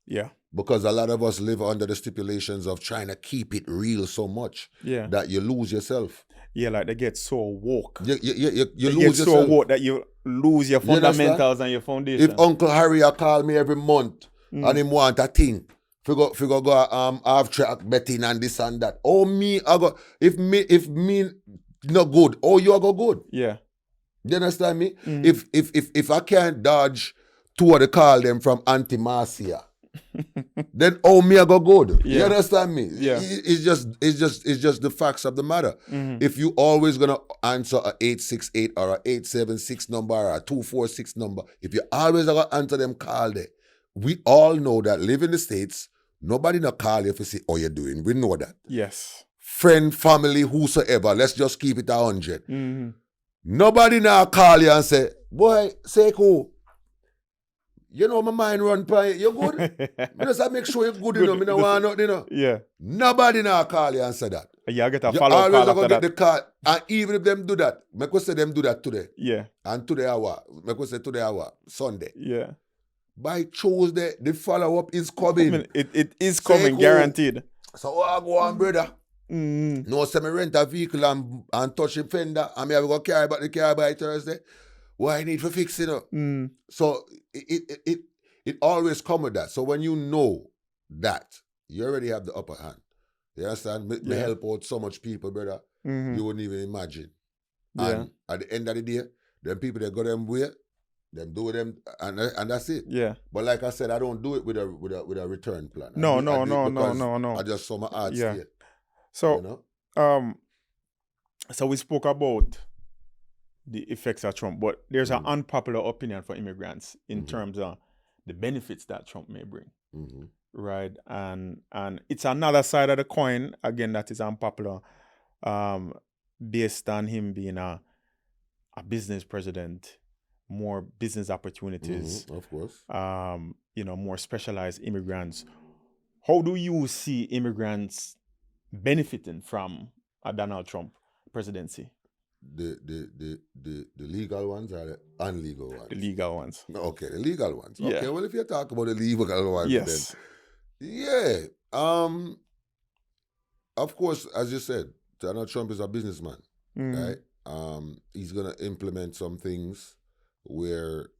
Yeah. Because a lot of us live under the stipulations of trying to keep it real so much that you lose yourself. Yeah, like they get so woke. You they lose get yourself. so woke that you lose your fundamentals and your foundation. If Uncle Harry call me every month and him want a thing, figure go half track betting and this and that. Oh me, I go if me not good, oh you are go good. Yeah. You understand me? If I can't dodge two of the call them from Auntie Marcia, then oh me I go good. You understand me? Yeah. It's just the facts of the matter. If you always gonna answer a 868 or a 876 number or a 246 number, if you always gonna answer them call there, we all know that live in the States, nobody not call you if you say, oh you're doing. We know that. Yes. Friend, family, whosoever, let's just keep it 100. Nobody now call you and say, boy, Sekou, you know my mind run by you good? I just make sure you're good, you know. Me no want nothing, you know. Yeah. Nobody now call you and say that. Yeah, I get a follow-up call after get that. the call. And even if them do that, I could say them do that today. Yeah. And today I could say today Sunday. Yeah. By Tuesday, the follow-up is coming. It is coming, guaranteed. So I go on, brother. No, say me rent a vehicle and touch the fender and me have to go carry back the car by Thursday. What I need for fixing it. So it always come with that. So when you know that, you already have the upper hand. You understand? Me help out so much people, brother. You wouldn't even imagine. And at the end of the day, them people that go them way, them do them, and that's it. Yeah. But like I said, I don't do it with a return plan. No. I just saw my odds here. So, you know? So we spoke about the effects of Trump, but there's an unpopular opinion for immigrants in terms of the benefits that Trump may bring, right? And it's another side of the coin again that is unpopular, based on him being a business president, more business opportunities, of course, more specialized immigrants. How do you see immigrants benefiting from a Donald Trump presidency? The legal ones or the unlegal ones? The legal ones. Okay, the legal ones. Yeah. Okay, well if you talk about the legal ones, yes. Then of course, as you said, Donald Trump is a businessman, right? He's gonna implement some things where,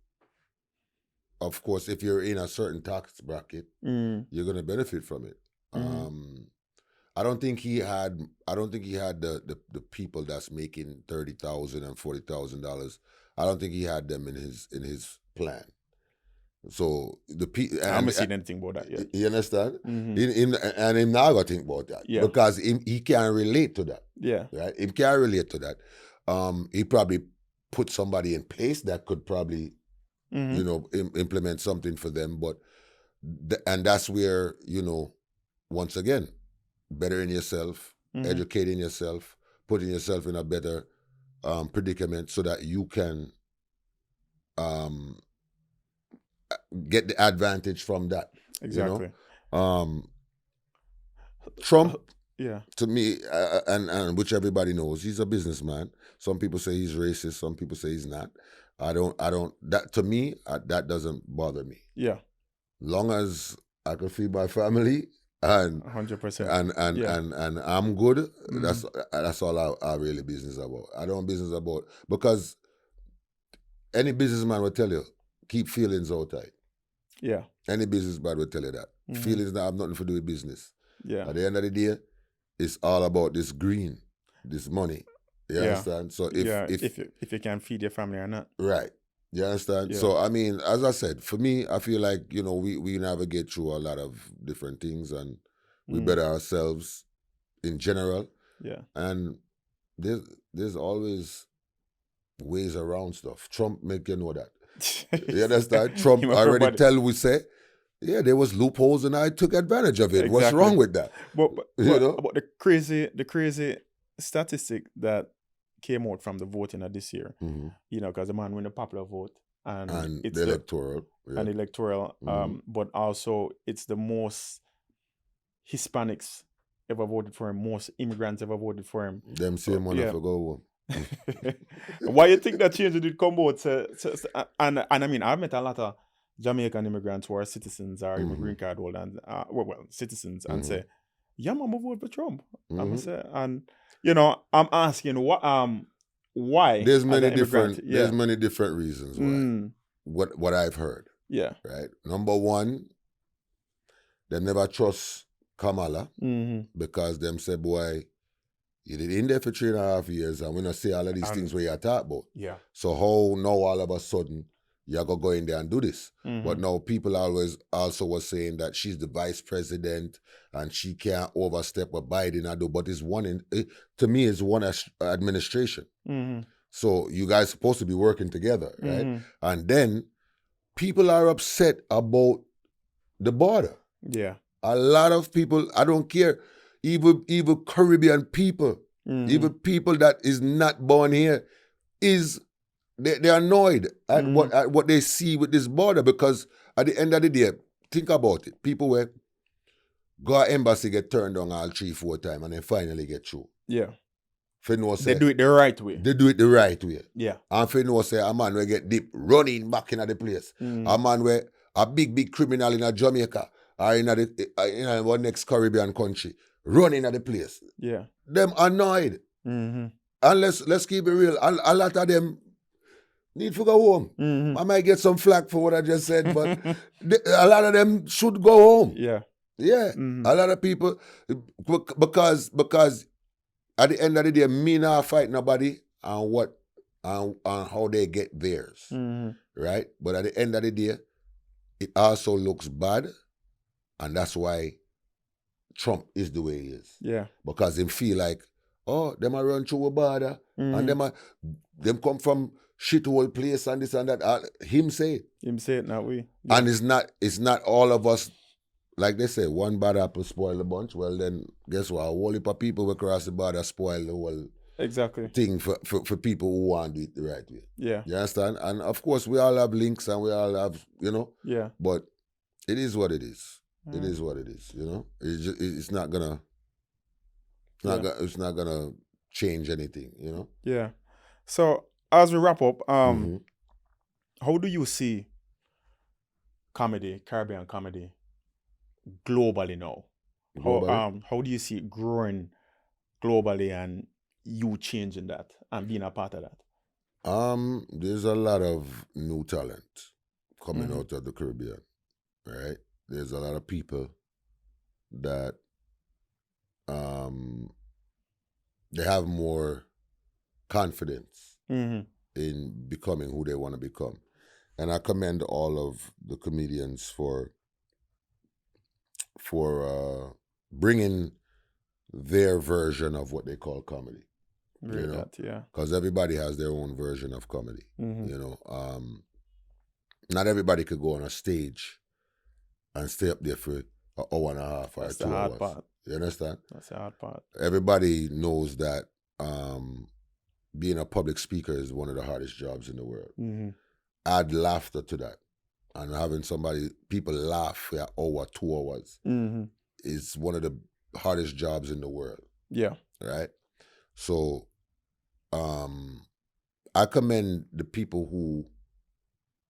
of course, if you're in a certain tax bracket, you're gonna benefit from it. I don't think he had the people that's making $30,000 and $40,000. I don't think he had them in his plan. So I haven't seen anything about that yet. You understand? And him now got to think about that because he can't relate to that. Yeah, right. He can't relate to that. He probably put somebody in place that could probably, implement something for them. But and that's where once again, bettering yourself, educating yourself, putting yourself in a better predicament so that you can get the advantage from that. Exactly. Trump, yeah, to me, and which everybody knows, he's a businessman. Some people say he's racist. Some people say he's not. I don't. That to me, that doesn't bother me. Yeah. Long as I can feed my family and 100%. and I'm good. Mhm. That's all I really business about. I don't business about, because any businessman will tell you, keep feelings outside. Yeah. Any businessman will tell you that. Mhm. Feelings that have nothing to do with business. Yeah. At the end of the day, it's all about this green, this money. You Yeah. understand? So if you can feed your family or not. right. You understand? Yeah. So I mean, as I said, for me, I feel like, we navigate through a lot of different things, and we Mm. better ourselves in general. Yeah. And there's always ways around stuff. Trump make you know that. You understand? Trump Him already everybody. tell we say, yeah, there was loopholes and I took advantage of it. What's Exactly. wrong with that? But You know? about the crazy statistic that came out from the voting of this year, Mhm. because the man win the popular vote And it's the electoral. Yeah. and electoral, Mhm. but also it's the most Hispanics ever voted for him, most immigrants ever voted for him. Them same one yeah. have to go home. Why you think that change did come out? And I mean, I've met a lot of Jamaican immigrants who are citizens or even Mhm. green card holder, and citizens, and Mhm. say, "Yeah, I'm gonna vote for Trump." I'm Mhm. say, and I'm asking why There's are many the immigrants? different there's many different reasons why. Mm, What I've heard, yeah. right? Number one, they never trust Kamala Mm-hmm. because them say, boy, you did in there for 3.5 years, and we not say all of these And- things where you talk about. Yeah. So how now all of a sudden you're gonna go in there and do this? Mhm. But now people always also was saying that she's the vice president and she can't overstep what Biden I do. But it's to me, it's one administration. Mhm. So you guys supposed to be working together, right? Mhm. And then people are upset about the border. Yeah. A lot of people, I don't care, even Caribbean people, Mhm. even people that is not born here, they're annoyed at what they see with this border, because at the end of the day, think about it. People where go to embassy get turned down all 3-4 times and then finally get through. Yeah. They They do it the right way. They do it the right way. Yeah. And if you know say a man will get deep running back into the place. Mhm. A man where a big criminal in a Jamaica or in one next Caribbean country running at the place. Yeah. Them annoyed. Mm-hmm. And let's keep it real. A lot of them need to go home. Mm-hmm. I might get some flack for what I just said, but a lot of them should go home. Yeah. Yeah. Mhm. A lot of people, because at the end of the day, me not fight nobody on how they get theirs, Mhm. right? But at the end of the day, it also looks bad, and that's why Trump is the way he is. Yeah. Because him feel like, oh, them a run through a border, and them come from shithole place and this and that. Him say it. Him say it that way. Yeah. And it's not all of us, like they say, one bad apple spoil the bunch. Well, then guess what? A whole heap of people will cross the border spoil the whole exactly thing for people who want to do it the right way. Yeah. You understand? And of course, we all have links and we all have, Yeah. but it is what it is. It is what it is, It's not gonna, it's not gonna change anything, Yeah. So as we wrap up, Mhm. how do you see Caribbean comedy globally now? Globally? How do you see it growing globally and you changing that and being a part of that? There's a lot of new talent coming Mhm. out of the Caribbean, right? There's a lot of people that they have more confidence Mm-hmm. in becoming who they want to become. And I commend all of the comedians for bringing their version of what they call comedy. Yeah. Because everybody has their own version of comedy. Mm-hmm. Not everybody could go on a stage and stay up there for an hour and a half or That's 2 the hard hours. part. You understand? That's the hard part. Everybody knows that being a public speaker is one of the hardest jobs in the world. Mm-hmm. Add laughter to that, and having people laugh for an hour, 2 hours, Mm-hmm. is one of the hardest jobs in the world. Yeah. Right? So I commend the people who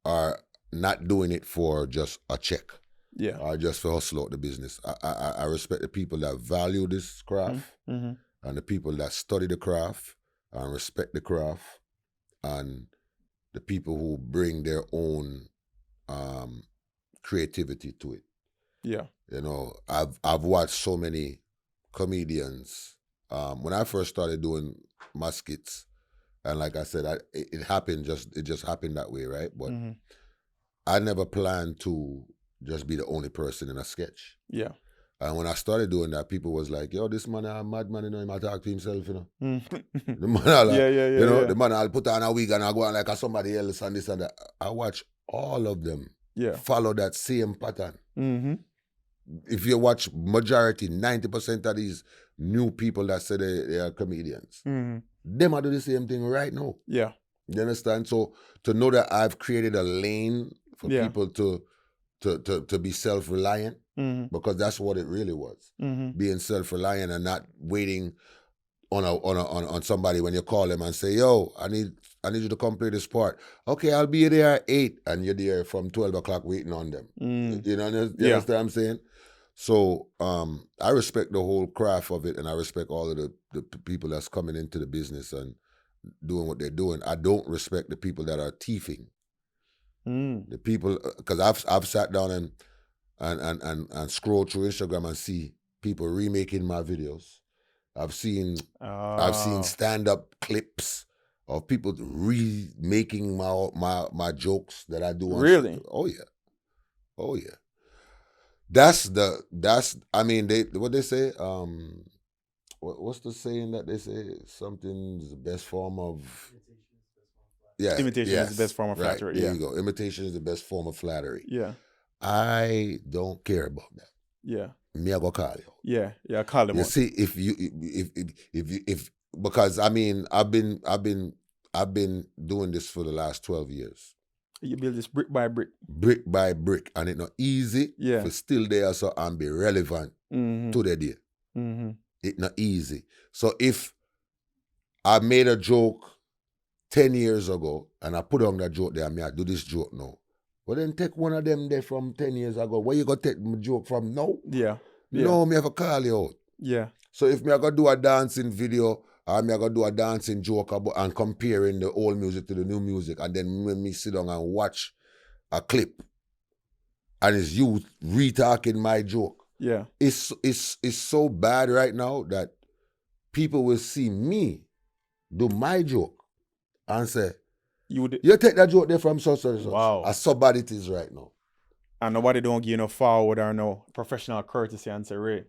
are not doing it for just a check. Yeah. or just for hustle out the business. I respect the people that value this craft Mm-hmm. and the people that study the craft and respect the craft and the people who bring their own creativity to it. Yeah. You know, I've watched so many comedians. When I first started doing my skits, and like I said, it happened it just happened that way, right? But Mm-hmm. I never planned to just be the only person in a sketch. Yeah. And when I started doing that, people was like, "Yo, this man a madman, you know, he might talk to himself, you know." Mm-hmm. The man, like, Yeah. you know, Yeah. the man, I'll put on a wig and I'll go on like a somebody else and this and that. I watch all of them Yeah. follow that same pattern. Mm-hmm. If you watch majority, 90% of these new people that say they are comedians, Mm-hmm. them are do the same thing right now. Yeah. You understand? So to know that I've created a lane for Yeah. people to be self-reliant, Mm-hmm. because that's what it really was. Mm-hmm. Being self-reliant and not waiting on somebody when you call them and say, "Yo, I need you to come play this part." Okay, I'll be there at 8, and you're there from 12 o'clock waiting on them. Mm. You know, you Yeah. understand what I'm saying? So I respect the whole craft of it, and I respect all of the people that's coming into the business and doing what they're doing. I don't respect the people that are thieving. The people, because I've sat down and scroll through Instagram and see people remaking my videos. I've seen stand-up clips of people remaking my jokes that I do on Really? Oh yeah. That's I mean, what they say, what's the saying that they say? Something's the best form of Imitation is the best form of right, flattery. there Yeah. you go. Imitation is the best form of flattery. Yeah. I don't care about that. Yeah. Me, I go call you. Yeah. Yeah. Call them You out. see, if because I mean, I've been doing this for the last 12 years. You build this brick by brick. Brick by brick, and it's not easy Yeah. for still there so and be relevant Mm-hmm. to the day. Mm-hmm. It's not easy. So if I made a joke 10 years ago and I put on that joke there, I do this joke now. Well, then take one of them there from 10 years ago. Where you gonna take my joke from now? Yeah. Yeah. No, me have to call you out. Yeah. So if me I go do a dancing video or me I go do a dancing joke about and comparing the old music to the new music, and then when me sit down and watch a clip and it's you retalking my joke, Yeah. it's so bad right now that people will see me do my joke and say, You would. "You take that joke there from such and such." Wow. As so bad it is right now. And nobody don't give no forward or no professional courtesy and say, Ray.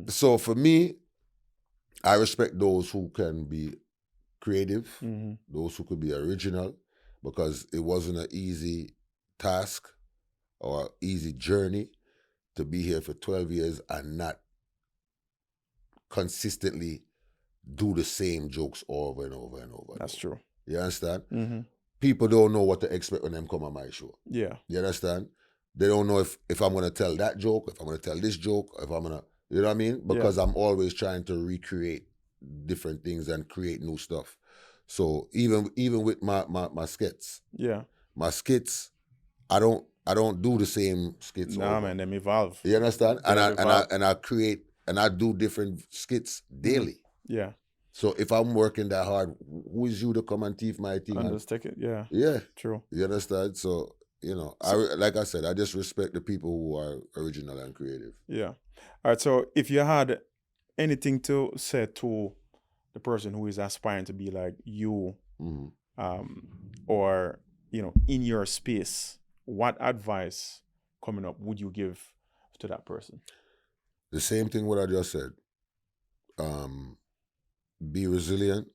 So for me, I respect those who can be creative, Mm-hmm. those who could be original, because it wasn't an easy task or easy journey to be here for 12 years and not consistently do the same jokes over and over and over. That's true. You understand? Mm-hmm. People don't know what to expect when them come on my show. Yeah. You understand? They don't know if I'm going to tell that joke, if I'm going to tell this joke, if I'm going to, you know what I mean? Because I'm always trying to recreate different things and create new stuff. So even with my skits, my skits, I don't do the same skits. Nah, man, them evolve. You understand? They And I create and I do different skits daily. Yeah. So if I'm working that hard, who is you to come and teeth my thing? And just take it. Yeah. Yeah. True. You understand? So, you know, like I said, I just respect the people who are original and creative. Yeah. All right. So if you had anything to say to the person who is aspiring to be like you, or, you know, in your space, what advice coming up would you give to that person? The same thing what I just said. Be resilient,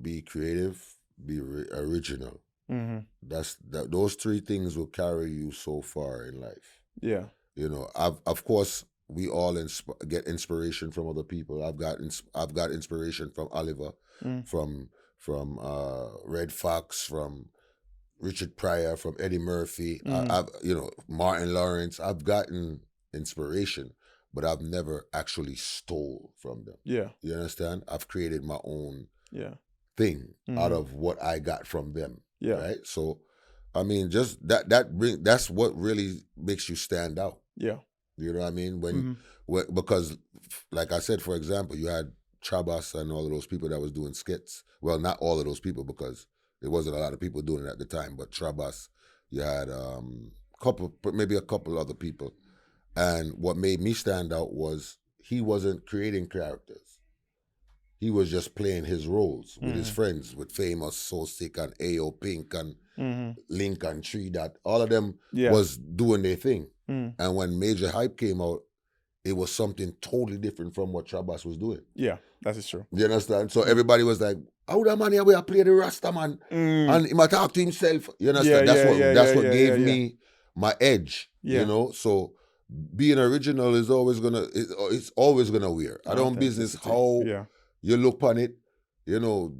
be creative, be original. Mm-hmm. Those three things will carry you so far in life. Yeah. You know, of course we all get inspiration from other people. I've got inspiration from Oliver, from Red Fox, from Richard Pryor, from Eddie Murphy. I've Martin Lawrence. I've gotten inspiration, but I've never actually stole from them. Yeah. You understand? I've created my own Yeah. thing out of what I got from them. Yeah. Right? So I mean, just that's what really makes you stand out. Yeah. You know what I mean? Because, like I said, for example, you had Chabas and all of those people that was doing skits. Well, not all of those people, because there wasn't a lot of people doing it at the time. But Chabas, you had maybe a couple other people. And what made me stand out was he wasn't creating characters. He was just playing his roles with his friends, with Famous, So Sick, and A.O. Pink, and Link, and Tree Dot. All of them was doing their thing. And when Majah Hype came out, it was something totally different from what Chabas was doing. Yeah, that is true. You understand? So everybody was like, how that man here where I play the Rasta man? And he might talk to himself. You understand? That's what gave me my edge. You know? So being original is always it's always gonna wear. I don't business how you look on it. You know,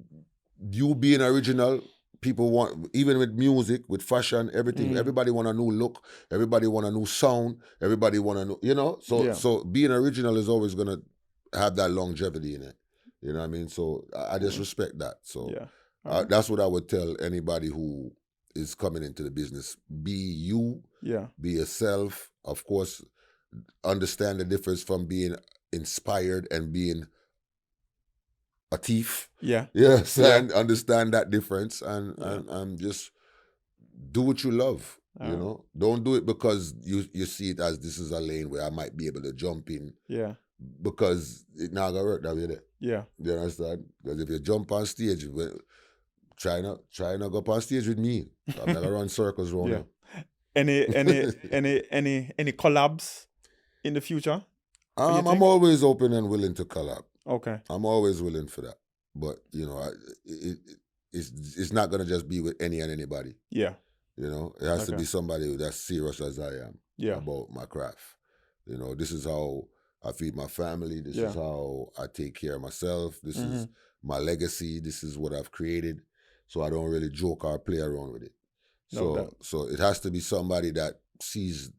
you being original, people want, even with music, with fashion, everything, everybody want a new look, everybody want a new sound, everybody want a new, you know? So being original is always gonna have that longevity in it. You know what I mean? So I just respect that. So that's what I would tell anybody who is coming into the business. Be you, be yourself. Of course, understand the difference from being inspired and being a thief. Yes, and understand that difference and just do what you love. You know, don't do it because you see it as this is a lane where I might be able to jump in. Because it not gonna work that way there. You understand? Because if you jump on stage, try not go up on stage with me. I'm not gonna run circles around you. Any collabs in the future? I'm always open and willing to collab. Okay. I'm always willing for that. But, you know, it's not going to just be with any and anybody. Yeah. You know, it has to be somebody that's serious as I am about my craft. You know, this is how I feed my family. This is how I take care of myself. This is my legacy. This is what I've created. So I don't really joke or play around with it. So it has to be somebody that sees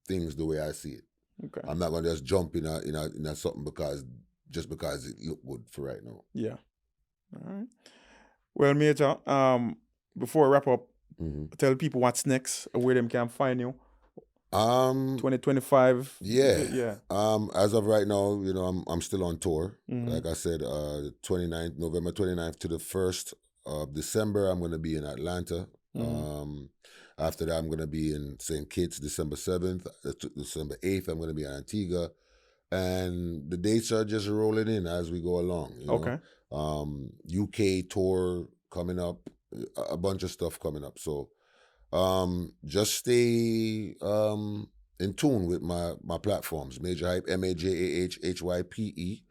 things the way I see it. Okay. I'm not going to just jump in a something just because it look good for right now. Yeah. All right. Well, Majah, before I wrap up, tell people what's next, where them can find you. 2025. Yeah. As of right now, you know, I'm still on tour. Like I said, November 29th to the 1st of December, I'm going to be in Atlanta. After that, I'm going to be in St. Kitts, December 7th. December 8th, I'm going to be in Antigua. And the dates are just rolling in as we go along. You know? UK tour coming up, a bunch of stuff coming up. So just stay in tune with my platforms. Majah Hype, MAJAHHYPE.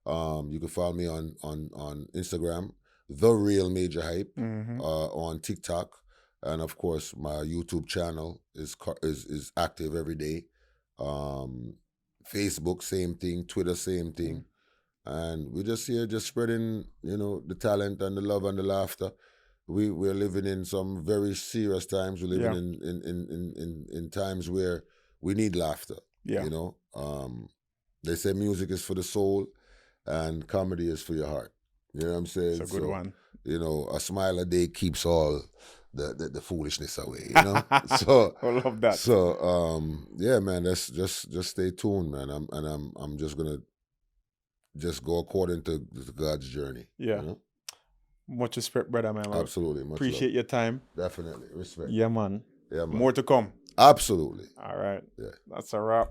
You can follow me on Instagram, The Real Majah Hype, on TikTok. And of course, my YouTube channel is active every day. Facebook, same thing. Twitter, same thing. And we're just here, just spreading, you know, the talent and the love and the laughter. We're living in some very serious times. We're living in times where we need laughter. You know, they say music is for the soul, and comedy is for your heart. You know what I'm saying? It's a good one. You know, a smile a day keeps all the foolishness away, you know. So I love that. So yeah, man, that's just stay tuned, man. I'm just gonna go according to God's journey. Yeah. You know? Much respect, brother, man. Absolutely. Much appreciate love. your time. Definitely. Respect. Yeah, man. Yeah, man. More to come. Absolutely. All right. Yeah. That's a wrap.